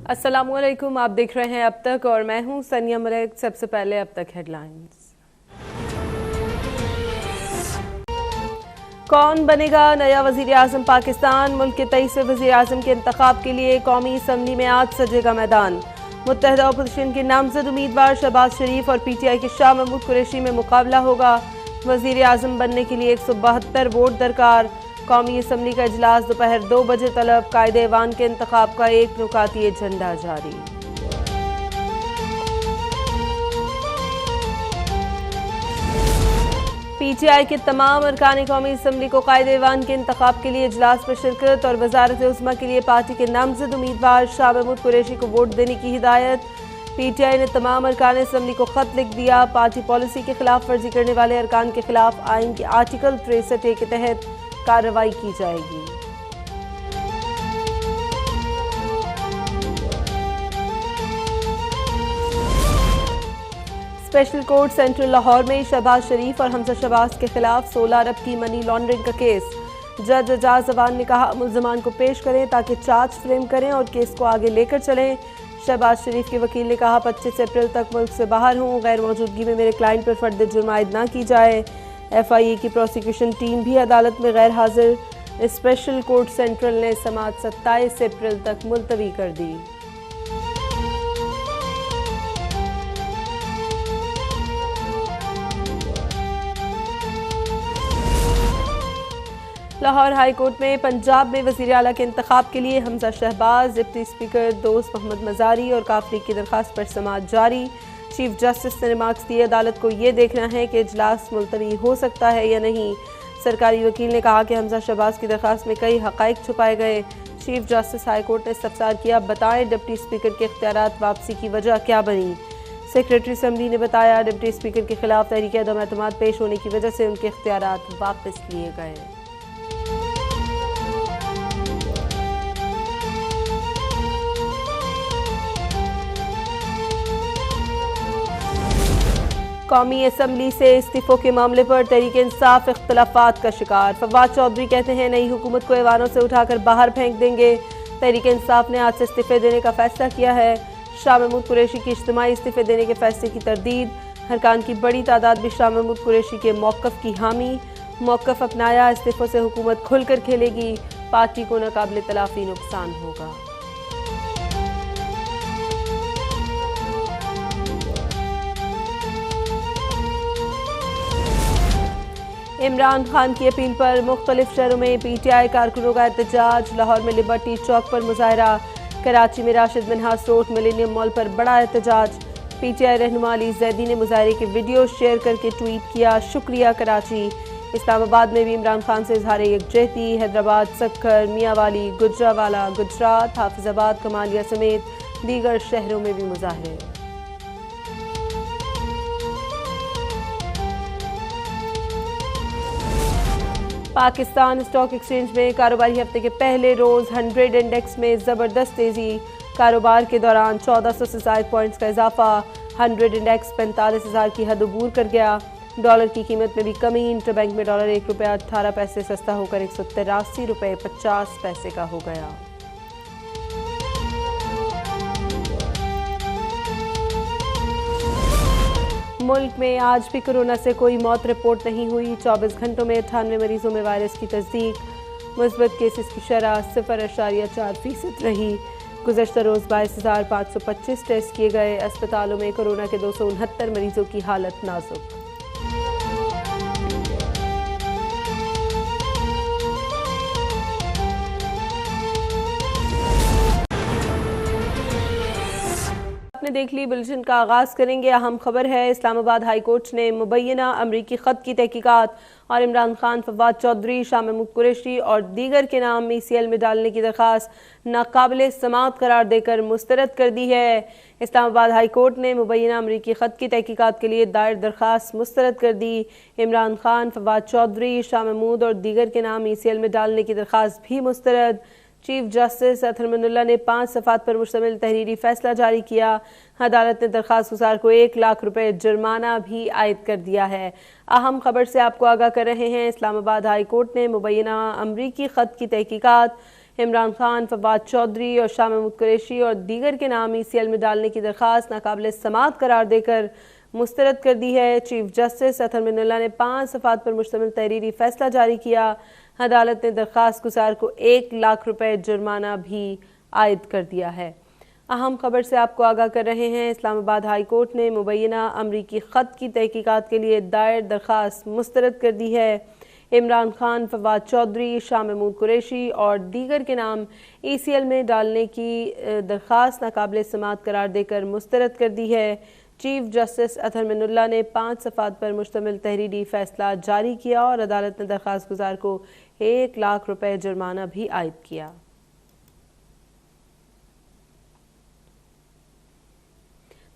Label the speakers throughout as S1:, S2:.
S1: अस्सलामुअलैकुम, आप देख रहे हैं अब तक और मैं हूं सनिया मलिक। सबसे पहले अब तक हेडलाइंस। कौन बनेगा नया वजीर आजम पाकिस्तान? मुल्क के 23वें वजीर आजम के इंतखाब के लिए कौमी असम्बली में आज सजेगा मैदान। मुत्तहदा अपोजिशन के नामजद उम्मीदवार शहबाज शरीफ और PTI के शाह महमूद कुरैशी में मुकाबला होगा। वजीर आजम बनने के लिए 172 वोट दरकार। कौमी असम्बली का इजलास दोपहर 2 बजे तलब। कायदे ऐवान के इंतखाब का एक नुकाती एजेंडा जारी। PTI के तमाम अरकान कौमी असम्बली को कायदे ऐवान के इंतखाब के लिए इजलास में शिरकत और वजारत उज़्मा के लिए पार्टी के नामजद उम्मीदवार शाह महमूद कुरैशी को वोट देने की हिदायत। PTI ने तमाम अरकान असम्बली को खत लिख दिया। पार्टी पॉलिसी की खिलाफ वर्जी करने वाले अरकान के खिलाफ आइन के आर्टिकल 63A के तहत कार्रवाई की जाएगी। स्पेशल कोर्ट सेंट्रल लाहौर में शहबाज शरीफ और हमजा शहबाज के खिलाफ 16 अरब की मनी लॉन्ड्रिंग का केस। जज एजाज जवान ने कहा मुल्ज़िमान को पेश करें ताकि चार्ज फ्रेम करें और केस को आगे लेकर चलें। शहबाज शरीफ के वकील ने कहा 25 अप्रैल तक मुल्क से बाहर हूँ, गैर मौजूदगी में मेरे क्लाइंट पर फर्द जुर्म आयद ना की जाए। FIA की प्रोसिक्यूशन टीम भी अदालत में गैर हाजिर। स्पेशल कोर्ट सेंट्रल ने समाअत 27 अप्रैल तक मुलतवी कर दी। लाहौर हाई कोर्ट में पंजाब में वज़ीर आला के इंतखाब के लिए हमजा शहबाज, डिप्टी स्पीकर दोस्त मोहम्मद मज़ारी और काफली की दरख्वास्त पर समाअत जारी। चीफ जस्टिस ने रिमार्क्स दिए, अदालत को ये देखना है कि इजलास मुलतवी हो सकता है या नहीं। सरकारी वकील ने कहा कि हमजा शहबाज की दरख्वास्त में कई हक़ाइक़ छुपाए गए। चीफ जस्टिस हाई कोर्ट ने इस्तफसार किया, बताएं डिप्टी स्पीकर के इख्तियारात वापसी की वजह क्या बनी। सेक्रेटरी असम्बली ने बताया डिप्टी स्पीकर के खिलाफ तहरीक अदम एतमाद पेश होने की वजह से उनके इख्तियारात वापस लिए गए। कौमी असम्बली से इस्तीफों के मामले पर तहरीक इंसाफ इख्तलाफात का शिकार। फवाद चौधरी कहते हैं नई हुकूमत को ऐवानों से उठाकर बाहर फेंक देंगे। तहरीक इंसाफ ने आज से इस्तीफे देने का फैसला किया है। शाह महमूद कुरैशी की इज्तिमाई इस्तीफे देने के फैसले की तरदीद। हरकान की बड़ी तादाद भी शाह महमूद कुरैशी के मौक़िफ़ की हामी। मौक़िफ़ अपनाया, इस्तीफों से हुकूमत खुलकर खेलेगी, पार्टी को नाकाबिले तलाफ़ी नुकसान होगा। इमरान खान की अपील पर मुख्तलिफ शहरों में PTI कारकुनों का एहतजाज। लाहौर में लिबर्टी चौक पर मुजाहरा। कराची में Rashid Minhas road millennium mall पर बड़ा एहतजाज। PTI रहनुमा अली जैदी ने मुजाहरे के वीडियो शेयर करके ट्वीट किया, शुक्रिया कराची। इस्लामाबाद में भी इमरान खान से इजहार यकजहती। हैदराबाद, सक्कर, मियांवाली, गुजरावाला, गुजरात, हाफिजाबाद, कमालिया समेत दीगर शहरों में भी मुजाहरे। पाकिस्तान स्टॉक एक्सचेंज में कारोबारी हफ्ते के पहले रोज़ 100 इंडेक्स में ज़बरदस्त तेज़ी। कारोबार के दौरान 1400 से ज़ायद पॉइंट्स का इजाफा। 100 इंडेक्स 45,000 की हद अबूर कर गया। डॉलर की कीमत में भी कमी। इंटरबैंक में डॉलर 1 रुपया 18 पैसे सस्ता होकर 183 रुपये 50 पैसे का हो गया। मुल्क में आज भी कोरोना से कोई मौत रिपोर्ट नहीं हुई। 24 घंटों में 98 मरीजों में वायरस की तस्दीक। मुस्बत केसेस की शरह 0.4% रही। गुज़श्ता रोज़ 22,525 टेस्ट किए गए। अस्पतालों में कोरोना के 269 मरीजों की हालत नाजुक। आपने देख ली, बुलेटिन का आगाज़ करेंगे। अहम खबर है, इस्लामाबाद हाई कोर्ट ने मुबैना अमरीकी ख़त की तहकीकात और इमरान खान, फवाद चौधरी, शाह महमूद कुरैशी और दीगर के नाम ECL में डालने की दरख्वास्त नाकाबिले समाअत करार देकर मुस्तरद कर दी है। इस्लामाबाद हाई कोर्ट ने मुबैना अमरीकी ख़त की तहकीकात के लिए दायर दरख्वास्त मुस्तरद कर दी। इमरान खान, फवाद चौधरी, शाह महमूद और दीगर के नाम ECL में डालने की दरख्वास्त भी मुस्तरद। चीफ जस्टिस अतहर मन्नुल्लाह ने 5 सफ़ात पर मुश्तमिल तहरीरी फैसला जारी किया। अदालत ने दरख्वास्त गुजार को 1 लाख रुपए जुर्माना भी आयद कर दिया है। अहम खबर से आपको आगाह कर रहे हैं, इस्लामाबाद हाई कोर्ट ने मुबैना अमरीकी ख़त की तहकीकात इमरान खान, फवाद चौधरी और शाह महमूद कुरैशी और दीगर के नाम ECL में डालने की दरख्वास्त नाकाबिल समाअत करार देकर मुस्तरद कर दी है। चीफ जस्टिस अतहर मिन्नुल्लाह ने 5 सफ़ात पर मुश्तमिल तहरीरी फैसला जारी किया। अदालत ने दरख्वास्त गुजार को 1 लाख रुपए जुर्माना भी आयद कर दिया है। अहम खबर से आपको आगाह कर रहे हैं। इस्लामाबाद हाई कोर्ट ने मुबैना अमरीकी ख़त की तहकीकात के लिए दायर दरख्वास्त मुस्तरद कर दी है। इमरान खान, फवाद चौधरी, शाह महमूद कुरैशी और दीगर के नाम ECL में डालने की दरख्वास्त नाकाबिल समाअत करार देकर मुस्तरद कर दी है। चीफ जस्टिस अतहर मिन्नुल्लाह ने 5 सफ़ात पर मुश्तमिल तहरीरी फैसला जारी किया और अदालत ने दरख्वास्त गुजार को 1 लाख रुपए जुर्माना भी आयद किया।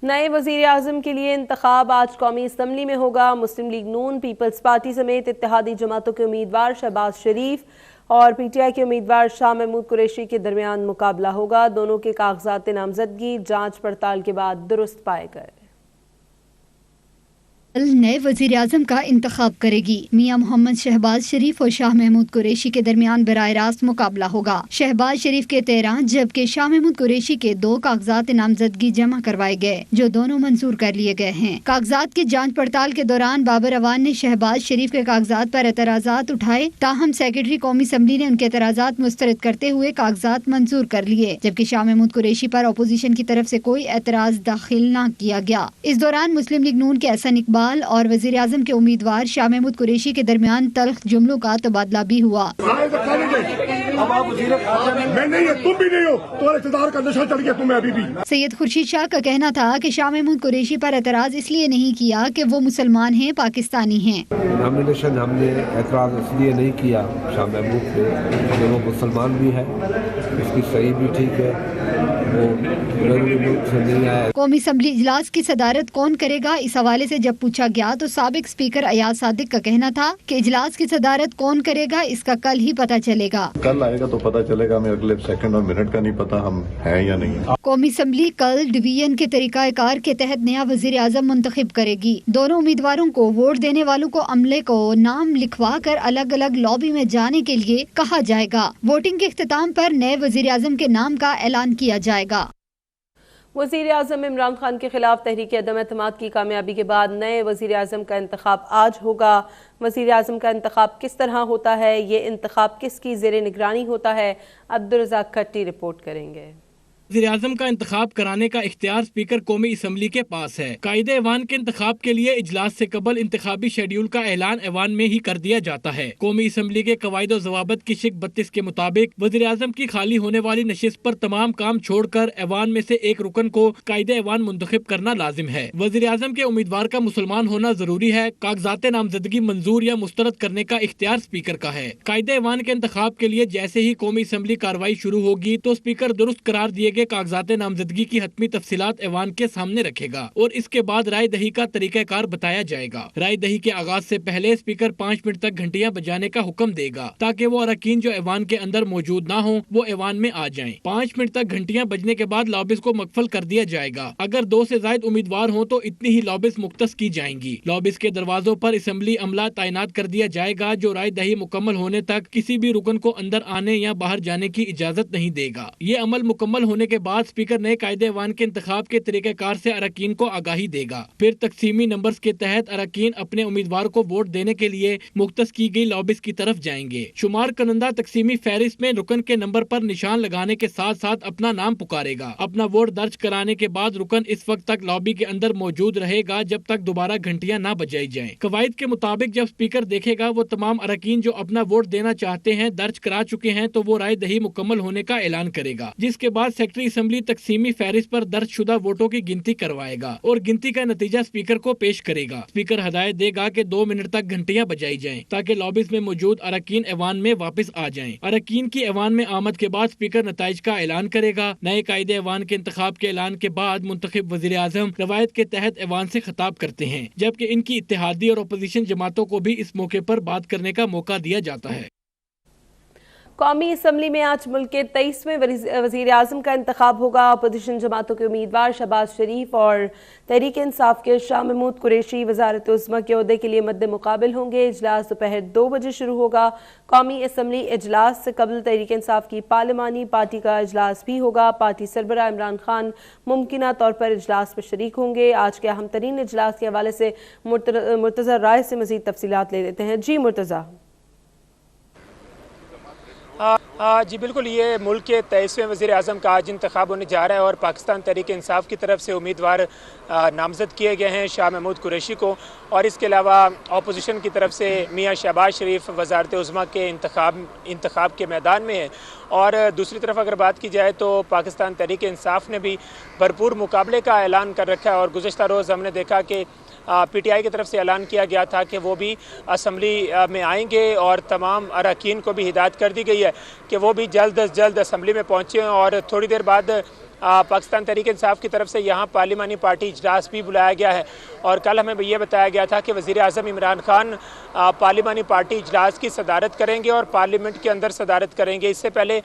S1: नए वज़ीर आज़म के लिए इंतखाब आज कौमी असम्बली में होगा। मुस्लिम लीग नून, पीपल्स पार्टी समेत इत्तेहादी जमातों के उम्मीदवार शहबाज शरीफ और PTI के उम्मीदवार शाह महमूद कुरैशी के दरमियान मुकाबला होगा। दोनों के कागजात नामजदगी जांच पड़ताल के बाद दुरुस्त पाए गए।
S2: नए वजीर आजम का इंतखाब करेगी। मियां मोहम्मद शहबाज शरीफ और शाह महमूद कुरैशी के दरमियान बराह रास्त मुकाबला होगा। शहबाज शरीफ के 13 जबकि शाह महमूद कुरैशी के 2 कागजात नामजदगी जमा करवाए गए जो दोनों मंजूर कर लिए गए हैं। कागजात की जांच पड़ताल के दौरान बाबर अवान ने शहबाज शरीफ के कागजात पर एतराजात उठाए, ताहम सेक्रेटरी कौमी असम्बली ने उनके एतराजात मुस्तरद करते हुए कागजात मंजूर कर लिए, जबकि शाह महमूद कुरैशी पर अपोजिशन की तरफ से कोई एतराज दाखिल न किया गया। इस दौरान मुस्लिम लीग नून के एहसन इकबाल और वजीर आजम के उम्मीदवार शाह महमूद कुरैशी के दरमियान तल्ख जुमलों का तबादला भी हुआ।
S3: मैं नहीं है, तुम भी नहीं हो, तुम्हारे इक़्तिदार का नशा चढ़ गया तुम्हें अभी भी।
S2: सैयद खुर्शीद शाह का कहना था कि शाह महमूद कुरैशी पर एतराज इसलिए नहीं किया कि वो मुसलमान हैं, पाकिस्तानी हैं।
S4: नॉमिनेशन हमने एतराज इसलिए नहीं किया शाह महमूद पे कि वो मुसलमान भी है, इसकी सही भी ठीक है, वो से नहीं आया।
S2: कौमी असम्बली इजलास की सदारत कौन करेगा, इस हवाले से जब पूछा गया तो साबिक स्पीकर अयाज सादिक का कहना था कि इजलास की सदारत कौन करेगा इसका कल ही पता चलेगा।
S5: कल आएगा तो पता चलेगा, हमें अगले सेकंड और मिनट का नहीं पता हम हैं या नहीं।
S2: कौमी असम्बली कल डिवीजन के तरीकाकार के तहत नया वजीर आजम मुंतखब करेगी। दोनों उम्मीदवारों को वोट देने वालों को अमले को नाम लिखवा कर अलग अलग लॉबी में जाने के लिए कहा जाएगा। वोटिंग के इख्तिताम पर नए वजीर आजम के नाम का ऐलान किया जाएगा।
S1: वज़ीर आज़म इमरान खान के खिलाफ तहरीक अदम एतमाद की कामयाबी के बाद नए वज़ीर आज़म का इंतखाब आज होगा। वज़ीर आज़म का इंतखाब किस तरह होता है, ये इंतखाब किसकी ज़ेरे निगरानी होता है, अब्दुल रज़ाक खट्टी रिपोर्ट करेंगे।
S6: वज़ीर आज़म का इंतखाब कराने का इख्तियार स्पीकर कौमी असम्बली के पास है। कायदे ऐवान के इंतखाब के लिए इजलास से कबल इंतखाबी शेड्यूल का ऐलान ऐवान में ही कर दिया जाता है। कौमी असम्बली के कवायद ज़वाबत की शिक 32 के मुताबिक वज़ीर आज़म की खाली होने वाली नशिस्त पर तमाम काम छोड़कर ऐवान में से एक रुकन को कायदे ऐवान मुंतखब करना लाजिम है। वज़ीर आज़म के उम्मीदवार का मुसलमान होना जरूरी है। कागजात नामजदगी मंजूर या मुस्तरद करने का इख्तियार स्पीकर का है। कायदे ऐवान के इंतखाब के लिए जैसे ही कौमी असम्बली कार्रवाई शुरू होगी तो स्पीकर दुरुस्त करार दिए गए कागजात नामजदगी की हतमी तफसीलात ऐवान के सामने रखेगा और इसके बाद राय दही का तरीकाकार बताया जाएगा। राय दही के आगाज से पहले स्पीकर 5 मिनट तक घंटियां बजाने का हुक्म देगा ताकि वो अरकान जो ऐवान के अंदर मौजूद ना हो वो ऐवान में आ जाएं। 5 मिनट तक घंटियां बजने के बाद लॉबिस को मकफल कर दिया जाएगा। अगर 2 से ज्यादा उम्मीदवार हो तो इतनी ही लॉबिस मुख्तस की जाएंगी। लॉबिस के दरवाजों पर असम्बली अमला तैनात कर दिया जाएगा जो राय दही मुकम्मल होने तक किसी भी रुकन को अंदर आने या बाहर जाने की इजाजत नहीं देगा। ये अमल मुकम्मल होने के बाद स्पीकर नए कायदे ऐवान के इंतखाब के तरीक़ाकार से अरकान को आगाही देगा। फिर तकसीमी नंबर्स के तहत अरकान अपने उम्मीदवार को वोट देने के लिए मुख्तस की गई लॉबिस की तरफ जाएंगे। शुमार कनंदा तकसीमी फहरिस्त में रुकन के नंबर पर निशान लगाने के साथ साथ अपना नाम पुकारेगा। अपना वोट दर्ज कराने के बाद रुकन इस वक्त तक लॉबी के अंदर मौजूद रहेगा जब तक दोबारा घंटियां ना बजाई जाएं। कवायद के मुताबिक जब स्पीकर देखेगा वो तमाम अरकान जो अपना वोट देना चाहते हैं दर्ज करा चुके हैं तो वो राय दही मुकम्मल होने का ऐलान करेगा, जिसके बाद सेक्रेटरी असम्बली तकसीमी फहरिस्त पर दर्ज शुदा वोटों की गिनती करवाएगा और गिनती का नतीजा स्पीकर को पेश करेगा। स्पीकर हदायत देगा कि 2 मिनट तक घंटियां बजाई जाएं ताकि लॉबिस में मौजूद अरकान ऐवान में वापस आ जाएं। अरकान की ऐवान में आमद के बाद स्पीकर नताइज का ऐलान करेगा। नए कायदे ऐवान के इंतखाब के ऐलान के बाद मुंतखब वज़ीर आज़म रवायत के तहत ऐवान से खिताब करते हैं, जबकि इनकी इत्तेहादी और अपोजिशन जमातों को भी इस मौके पर बात करने का मौका दिया जाता है।
S1: कौमी असम्बली में आज मुल्क के 23वें वज़ीर आज़म का इंतखाब होगा। अपोजिशन जमातों के उम्मीदवार शहबाज शरीफ और तहरीक इंसाफ के शाह महमूद कुरैशी वज़ारत उज़्मा के ओहदे के लिए मद्दे मुकाबिल होंगे। इजलास दोपहर 2 बजे शुरू होगा। कौमी असम्बली इजलास से कबल तहरीक इंसाफ की पार्लिमानी पार्टी का इजलास भी होगा। पार्टी सरबराह इमरान खान मुमकिना तौर पर इजलास में शरीक होंगे। आज के अहम तरीन इजलास के हवाले से मुर्तज़ा राय से मज़ीद तफसीलात ले लेते हैं। जी मुर्तज़ा।
S7: जी बिल्कुल, ये मुल्क के 23वें वज़ीर आज़म का आज इंतखाब होने जा रहा है और पाकिस्तान तहरीक इंसाफ की तरफ से उम्मीदवार नामज़द किए गए हैं शाह महमूद कुरैशी को, और इसके अलावा अपोजिशन की तरफ से मियाँ शहबाज शरीफ वज़ारत उज़्मा के इंतखाब के मैदान में है। और दूसरी तरफ अगर बात की जाए तो पाकिस्तान तहरीक इंसाफ ने भी भरपूर मुकाबले का ऐलान कर रखा है और गुज़श्ता रोज़ हमने देखा कि PTI की तरफ से ऐलान किया गया था कि वो भी असम्बली में आएंगे और तमाम अरकान को भी हिदायत कर दी गई है कि वो भी जल्द अज जल्द असम्बली में पहुँचे। और थोड़ी देर बाद पाकिस्तान तहरीक इंसाफ की तरफ से यहाँ पार्लिमानी पार्टी इजलास भी बुलाया गया है। और कल हमें ये बताया गया था कि वज़ीर आज़म इमरान खान पार्लिमानी पार्टी इजलास की सदारत करेंगे और पार्लियामेंट के अंदर सदारत करेंगे। इससे पहले